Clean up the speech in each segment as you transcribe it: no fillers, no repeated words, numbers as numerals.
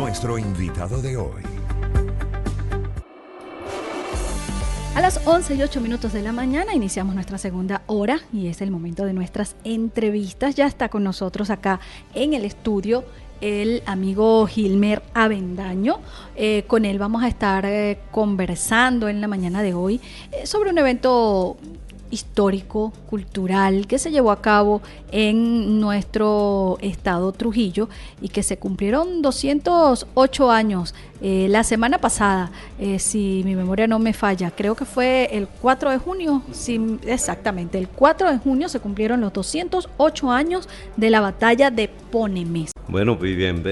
nuestro invitado de hoy. A las 11:08 de la mañana iniciamos nuestra segunda hora y es el momento de nuestras entrevistas. Ya está con nosotros acá en el estudio el amigo Gilmer Avendaño. Con él vamos a estar conversando en la mañana de hoy sobre un evento histórico, cultural, que se llevó a cabo en nuestro estado Trujillo y que se cumplieron 208 años la semana pasada, si mi memoria no me falla, creo que fue el 4 de junio, sí, exactamente, el 4 de junio se cumplieron los 208 años de la batalla de Ponemesa. Bueno, muy bien,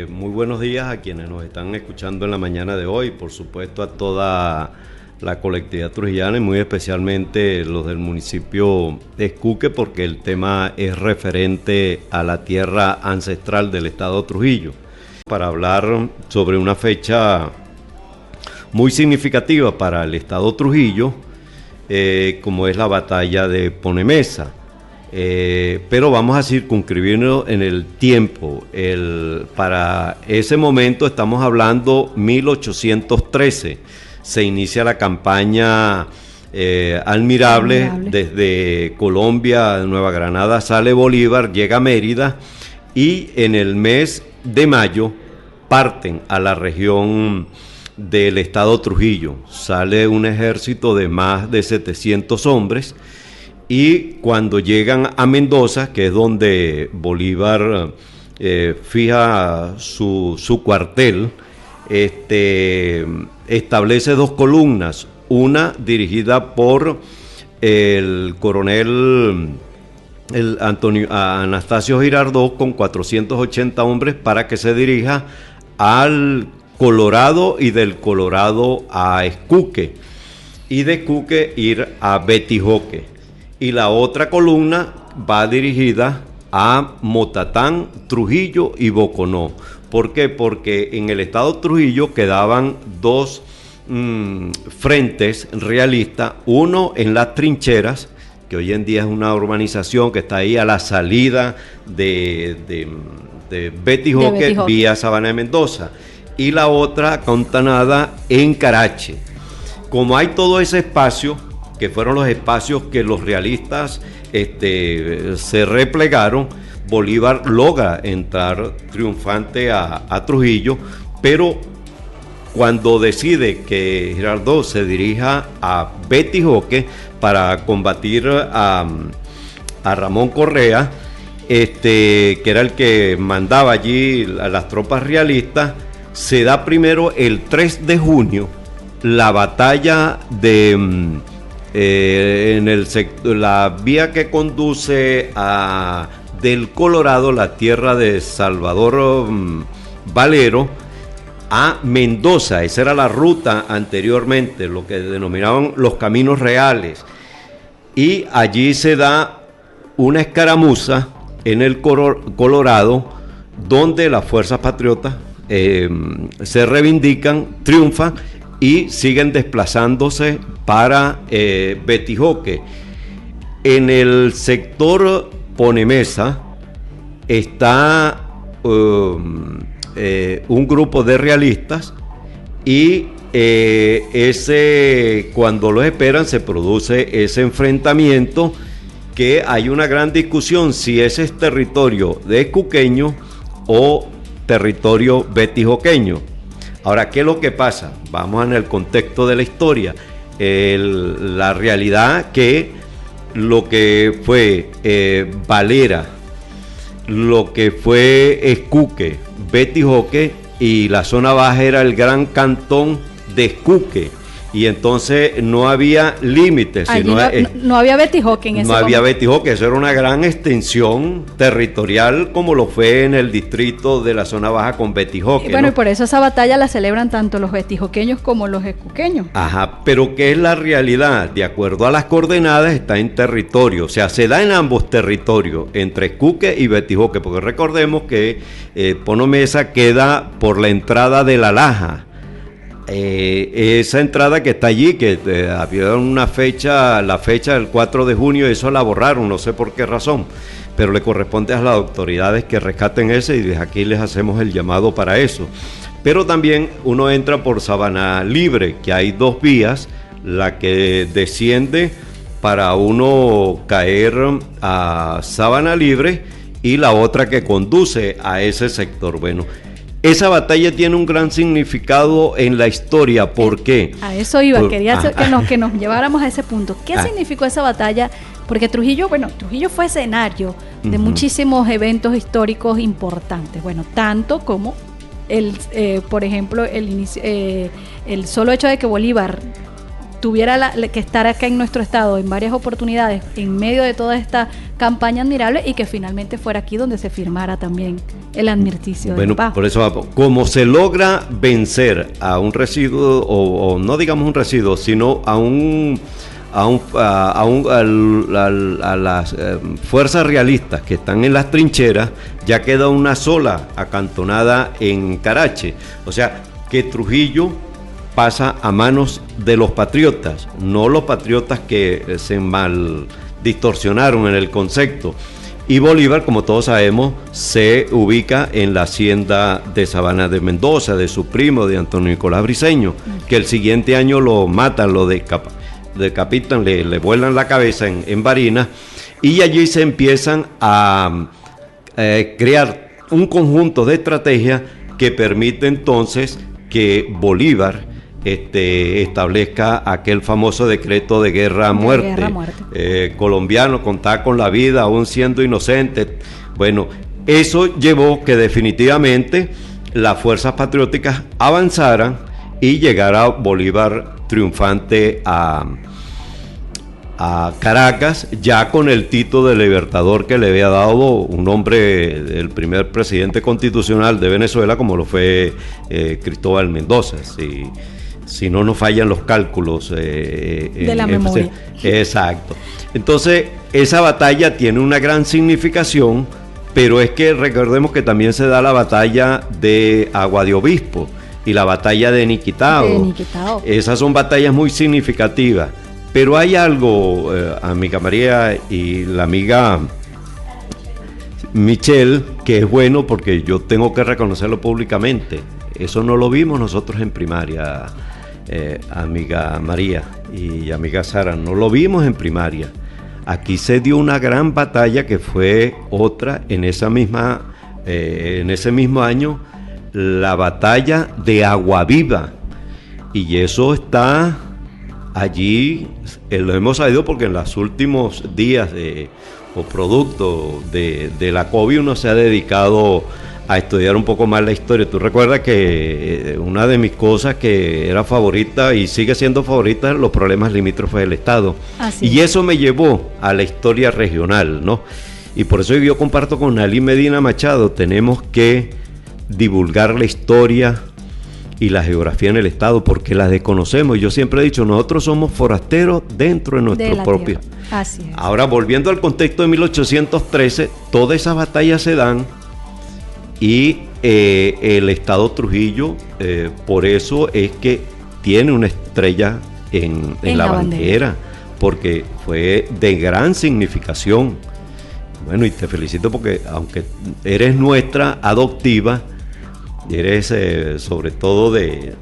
muy buenos días a quienes nos están escuchando en la mañana de hoy, por supuesto a toda la colectividad trujillana y muy especialmente los del municipio de Escuque, porque el tema es referente a la tierra ancestral del estado Trujillo. Para hablar sobre una fecha muy significativa para el estado Trujillo, como es la batalla de Ponemesa. Pero vamos a circunscribirnos en el tiempo. Para ese momento estamos hablando 1813. Se inicia la campaña Almirable. Desde Colombia, Nueva Granada, sale Bolívar, llega a Mérida y en el mes de mayo parten a la región del estado Trujillo. Sale un ejército de más de 700 hombres y cuando llegan a Mendoza, que es donde Bolívar fija su cuartel, establece dos columnas, una dirigida por el coronel Anastasio Girardot con 480 hombres para que se dirija al Colorado y del Colorado a Escuque y de Escuque ir a Betijoque, y la otra columna va dirigida a Motatán, Trujillo y Boconó. ¿Por qué? Porque en el estado Trujillo quedaban dos frentes realistas, uno en las trincheras, que hoy en día es una urbanización que está ahí a la salida de Betijoque, vía Sabana de Mendoza, y la otra contanada en Carache. Como hay todo ese espacio, que fueron los espacios que los realistas se replegaron, Bolívar logra entrar triunfante a Trujillo, pero cuando decide que Girardot se dirija a Betijoque para combatir a Ramón Correa, que era el que mandaba allí a las tropas realistas, se da primero el 3 de junio la batalla de la vía que conduce del Colorado, la tierra de Salvador Valero, a Mendoza. Esa era la ruta anteriormente, lo que denominaban los caminos reales. Y allí se da una escaramuza en el Colorado, donde las fuerzas patriotas se reivindican, triunfan y siguen desplazándose para Betijoque. En el sector Ponemesa está un grupo de realistas y cuando los esperan se produce ese enfrentamiento, que hay una gran discusión si ese es territorio de escuqueño o territorio betijoqueño. Ahora, ¿qué es lo que pasa? Vamos en el contexto de la historia. La realidad que lo que fue Valera, lo que fue Escuque, Betijoque y la zona baja era el gran cantón de Escuque, y entonces no había límites. No había Betijoque en ese momento. No había Betijoque, eso era una gran extensión territorial como lo fue en el distrito de la zona baja con Betijoque. Y bueno, ¿no? Y por eso esa batalla la celebran tanto los betijoqueños como los escuqueños. Ajá, pero ¿qué es la realidad? De acuerdo a las coordenadas está en territorio, o sea, se da en ambos territorios, entre Escuque y Betijoque, porque recordemos que Ponemesa queda por la entrada de La Laja. Esa entrada que está allí, que había una fecha, la fecha del 4 de junio, eso la borraron, no sé por qué razón, pero le corresponde a las autoridades que rescaten ese, y desde aquí les hacemos el llamado para eso. Pero también uno entra por Sabana Libre, que hay dos vías, la que desciende para uno caer a Sabana Libre y la otra que conduce a ese sector. Bueno, esa batalla tiene un gran significado en la historia. ¿Por qué? A eso iba, quería que nos lleváramos a ese punto. ¿Qué significó esa batalla? Porque Trujillo fue escenario de muchísimos eventos históricos importantes. Bueno, tanto como por ejemplo, el solo hecho de que Bolívar tuviera que estar acá en nuestro estado en varias oportunidades en medio de toda esta campaña admirable y que finalmente fuera aquí donde se firmara también el armisticio de paz. Por eso, como se logra vencer a un residuo, o no digamos un residuo, sino a las fuerzas realistas que están en las trincheras, ya queda una sola acantonada en Carache. O sea, que Trujillo pasa a manos de los patriotas, no los patriotas que se mal distorsionaron en el concepto. Y Bolívar, como todos sabemos, se ubica en la hacienda de Sabana de Mendoza, de su primo, de Antonio Nicolás Briceño, que el siguiente año lo matan, lo decapitan, le vuelan la cabeza en Barinas, y allí se empiezan a crear un conjunto de estrategias que permite entonces que Bolívar establezca aquel famoso decreto de guerra a muerte. Colombiano, contar con la vida aún siendo inocente. Bueno, eso llevó que definitivamente las fuerzas patrióticas avanzaran y llegara Bolívar triunfante a Caracas, ya con el título de libertador que le había dado un hombre, el primer presidente constitucional de Venezuela, como lo fue Cristóbal Mendoza. Si no nos fallan los cálculos de la memoria. Exacto. Entonces, esa batalla tiene una gran significación, pero es que recordemos que también se da la batalla de Agua de Obispo y la batalla de Niquitao. Esas son batallas muy significativas. Pero hay algo, amiga María y la amiga Michelle, que es bueno porque yo tengo que reconocerlo públicamente. Eso no lo vimos nosotros en primaria, amiga María y amiga Sara, no lo vimos en primaria. Aquí se dio una gran batalla que fue otra en ese mismo año, la batalla de Aguaviva. Y eso está allí, lo hemos sabido porque en los últimos días o producto de la COVID uno se ha dedicado a estudiar un poco más la historia. Tú recuerdas que una de mis cosas que era favorita y sigue siendo favorita, los problemas limítrofes del Estado. Y eso me llevó a la historia regional, ¿no? Y por eso yo comparto con Ali Medina Machado, tenemos que divulgar la historia y la geografía en el Estado, porque la desconocemos. Yo siempre he dicho, nosotros somos forasteros dentro de nuestro propio. Así es. Ahora, volviendo al contexto de 1813, todas esas batallas se dan y el Estado Trujillo, por eso es que tiene una estrella en la bandera, porque fue de gran significación. Bueno, y te felicito porque aunque eres nuestra adoptiva, eres sobre todo de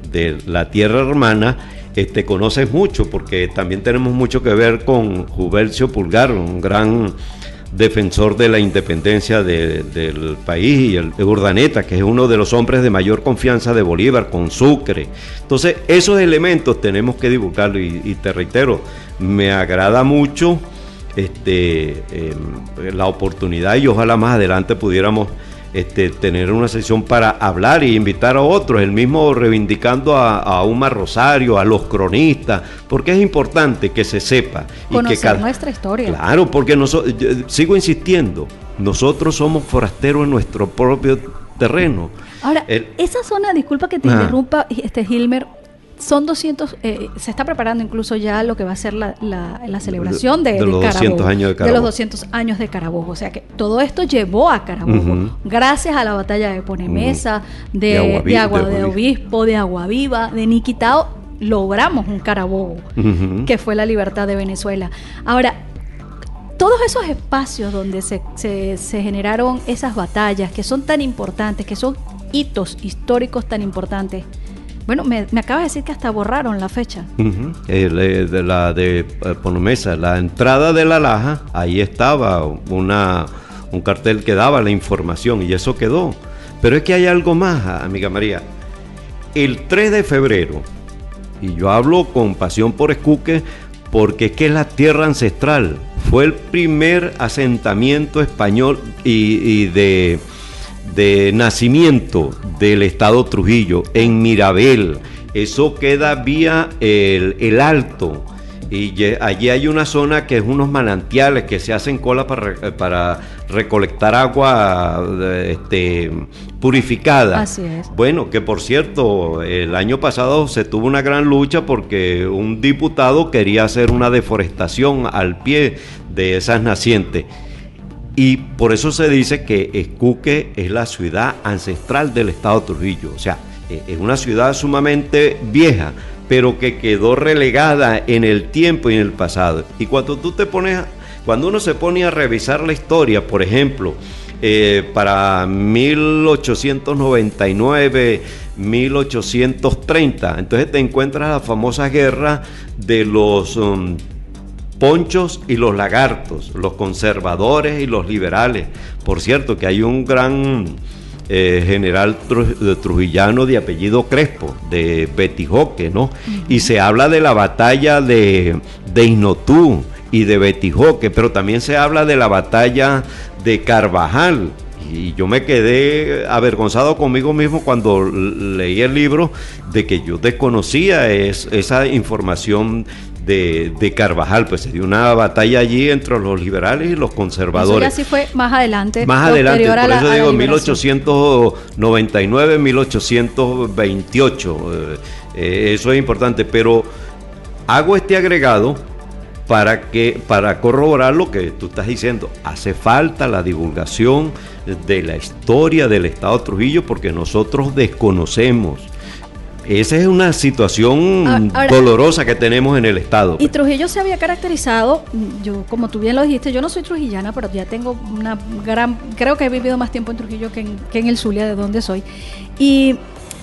la tierra hermana, conoces mucho, porque también tenemos mucho que ver con Juvencio Pulgar, un gran defensor de la independencia del país, y el Urdaneta, que es uno de los hombres de mayor confianza de Bolívar, con Sucre. Entonces, esos elementos tenemos que divulgarlos, y te reitero, me agrada mucho la oportunidad, y ojalá más adelante pudiéramos tener una sesión para hablar y invitar a otros, el mismo reivindicando a Uma Rosario, a los cronistas, porque es importante que se sepa. Conocer nuestra historia. Claro, porque sigo insistiendo, nosotros somos forasteros en nuestro propio terreno. Ahora, esa zona, disculpa que te interrumpa, Gilmer, son 200, se está preparando incluso ya lo que va a ser la celebración de los 200 años de Carabobo. De los 200 años de Carabobo. O sea que todo esto llevó a Carabobo, gracias a la batalla de Ponemesa, de Agua de Obispo, de Aguaviva, de Niquitao, logramos un Carabobo, que fue la libertad de Venezuela. Ahora, todos esos espacios donde se generaron esas batallas, que son tan importantes, que son hitos históricos tan importantes. Bueno, me acaba de decir que hasta borraron la fecha. De la de Ponomesa, la entrada de la Laja, ahí estaba un cartel que daba la información y eso quedó. Pero es que hay algo más, amiga María. El 3 de febrero, y yo hablo con pasión por Escuque, porque es que es la tierra ancestral. Fue el primer asentamiento español y de nacimiento del estado Trujillo, en Mirabel. Eso queda vía el Alto. Y allí hay una zona que es unos manantiales que se hacen cola para recolectar agua purificada. Así es. Bueno, que por cierto, el año pasado se tuvo una gran lucha porque un diputado quería hacer una deforestación al pie de esas nacientes. Y por eso se dice que Escuque es la ciudad ancestral del estado Trujillo. O sea, es una ciudad sumamente vieja, pero que quedó relegada en el tiempo y en el pasado. Y cuando uno se pone a revisar la historia, por ejemplo, para 1899, 1830, entonces te encuentras la famosa guerra de los ponchos y los lagartos, los conservadores y los liberales. Por cierto, que hay un gran general trujillano de apellido Crespo, de Betijoque, ¿no? Y se habla de la batalla de Inotú y de Betijoque, pero también se habla de la batalla de Carvajal. Y yo me quedé avergonzado conmigo mismo cuando leí el libro de que yo desconocía esa información de Carvajal. Pues se dio una batalla allí entre los liberales y los conservadores. Eso ya sí fue más adelante. Más adelante, por eso digo 1899, 1828. Eso es importante, pero hago este agregado para corroborar lo que tú estás diciendo. Hace falta la divulgación de la historia del estado Trujillo porque nosotros desconocemos. Esa es una situación dolorosa que tenemos en el estado. Y Trujillo se había caracterizado, yo como tú bien lo dijiste, yo no soy trujillana, pero ya tengo creo que he vivido más tiempo en Trujillo que en el Zulia, de donde soy. Y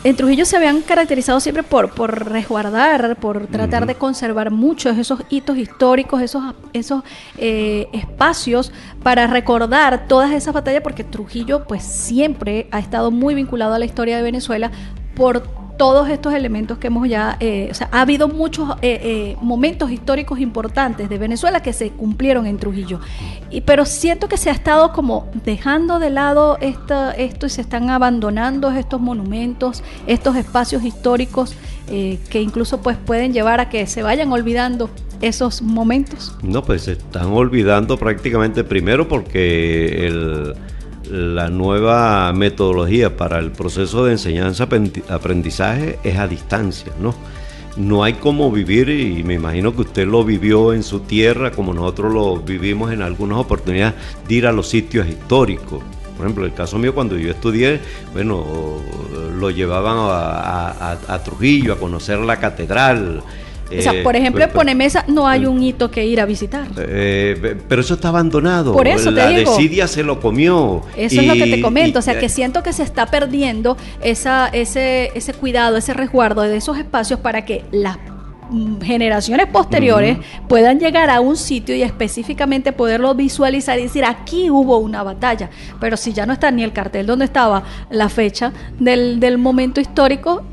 en Trujillo se habían caracterizado siempre por resguardar, por tratar de conservar muchos esos hitos históricos, esos espacios para recordar todas esas batallas, porque Trujillo pues siempre ha estado muy vinculado a la historia de Venezuela por todos estos elementos que hemos ya, ha habido muchos momentos históricos importantes de Venezuela que se cumplieron en Trujillo, pero siento que se ha estado como dejando de lado esto y se están abandonando estos monumentos, estos espacios históricos que incluso pues pueden llevar a que se vayan olvidando esos momentos. No, pues se están olvidando prácticamente, primero porque la nueva metodología para el proceso de enseñanza-aprendizaje es a distancia, ¿no? No hay cómo vivir, y me imagino que usted lo vivió en su tierra como nosotros lo vivimos en algunas oportunidades, de ir a los sitios históricos. Por ejemplo, el caso mío, cuando yo estudié, bueno, lo llevaban a Trujillo a conocer la catedral. O sea, por ejemplo, en Ponemesa no hay un hito que ir a visitar. Pero eso está abandonado. Por eso la te digo. desidia se lo comió. Eso es lo que te comento. O sea, que siento que se está perdiendo ese cuidado, ese resguardo de esos espacios para que las generaciones posteriores puedan llegar a un sitio y específicamente poderlo visualizar y decir, aquí hubo una batalla. Pero si ya no está ni el cartel donde estaba la fecha del momento histórico,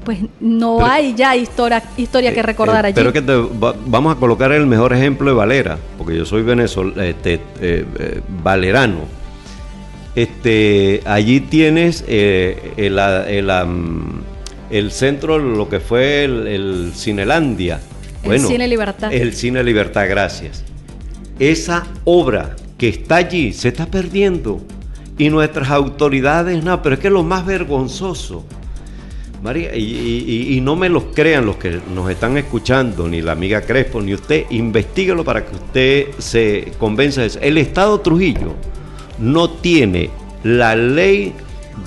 pues no hay ya historia que recordar allí. Pero que vamos a colocar el mejor ejemplo de Valera, porque yo soy valerano. Allí tienes el centro, lo que fue el Cinelandia. Bueno, el Cine Libertad. El Cine Libertad, gracias. Esa obra que está allí se está perdiendo. Y nuestras autoridades, no, pero es que lo más vergonzoso, María, y no me los crean los que nos están escuchando, ni la amiga Crespo, ni usted, investíguelo para que usted se convenza de eso. El Estado Trujillo no tiene la ley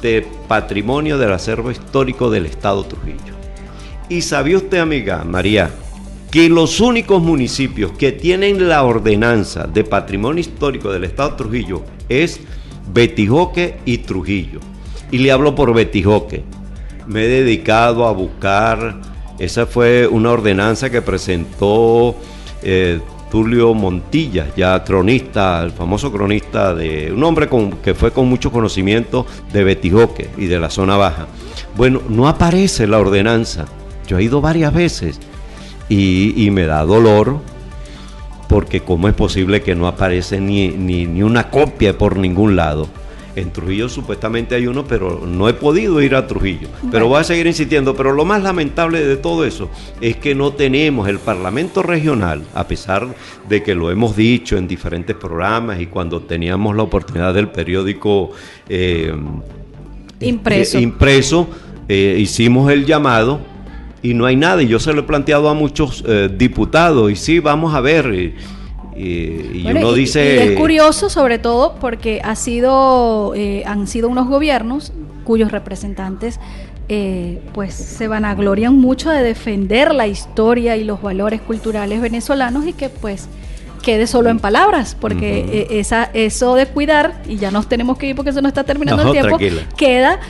de patrimonio del acervo histórico del estado Trujillo. Y sabía usted, amiga María, que los únicos municipios que tienen la ordenanza de patrimonio histórico del estado Trujillo es Betijoque y Trujillo. Y le hablo por Betijoque. Me he dedicado a buscar, esa fue una ordenanza que presentó Tulio Montilla, ya cronista, el famoso cronista, un hombre que fue con mucho conocimiento de Betijoque y de la zona baja. Bueno, no aparece la ordenanza. Yo he ido varias veces y me da dolor, porque cómo es posible que no aparece ni una copia por ningún lado. En Trujillo supuestamente hay uno, pero no he podido ir a Trujillo. Pero voy a seguir insistiendo. Pero lo más lamentable de todo eso es que no tenemos el Parlamento regional, a pesar de que lo hemos dicho en diferentes programas y cuando teníamos la oportunidad del periódico impreso, hicimos el llamado y no hay nada. Y yo se lo he planteado a muchos diputados y sí, vamos a ver. Y bueno, uno dice... Y es curioso, sobre todo porque han sido unos gobiernos cuyos representantes pues se vanaglorian mucho de defender la historia y los valores culturales venezolanos, y que pues quede solo en palabras, porque eso de cuidar, y ya nos tenemos que ir porque se nos está terminando el tiempo, queda,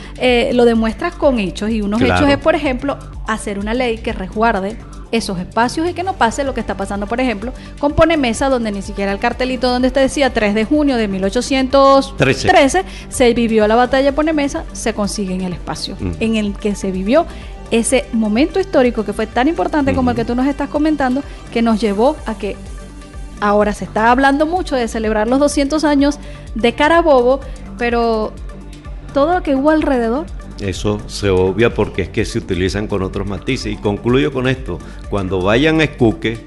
lo demuestras con hechos, y unos hechos es, por ejemplo, hacer una ley que resguarde esos espacios y que no pase lo que está pasando, por ejemplo, con Ponemesa, donde ni siquiera el cartelito donde te decía 3 de junio de 1813 se vivió la batalla de Ponemesa, se consigue en el espacio en el que se vivió ese momento histórico que fue tan importante como el que tú nos estás comentando, que nos llevó a que ahora se está hablando mucho de celebrar los 200 años de Carabobo, pero todo lo que hubo alrededor, eso se obvia porque es que se utilizan con otros matices. Y concluyo con esto: cuando vayan a Escuque,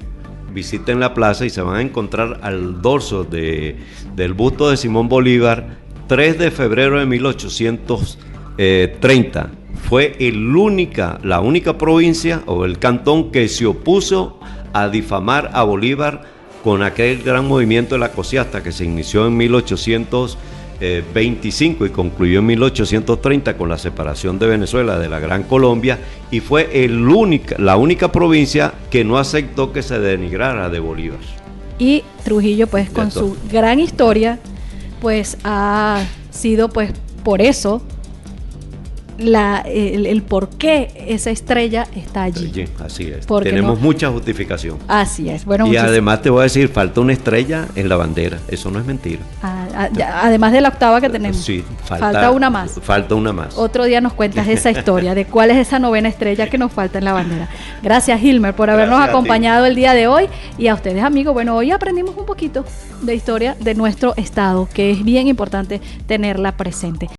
visiten la plaza y se van a encontrar al dorso del busto de Simón Bolívar, 3 de febrero de 1830. Fue la única provincia o el cantón que se opuso a difamar a Bolívar con aquel gran movimiento de la Cociasta que se inició en 1825 y concluyó en 1830 con la separación de Venezuela de la Gran Colombia, y fue la única provincia que no aceptó que se denigrara de Bolívar. Y Trujillo, pues con su gran historia, pues ha sido, pues por eso el por qué esa estrella está allí. Sí, así es. Tenemos mucha justificación. Así es. Bueno, y además te voy a decir, falta una estrella en la bandera. Eso no es mentira. Además de la octava que tenemos. Sí, falta una más. Falta una más. Otro día nos cuentas esa historia de cuál es esa novena estrella que nos falta en la bandera. Gracias, Hilmer, por habernos acompañado el día de hoy. Y a ustedes, amigos, bueno, hoy aprendimos un poquito de historia de nuestro estado, que es bien importante tenerla presente.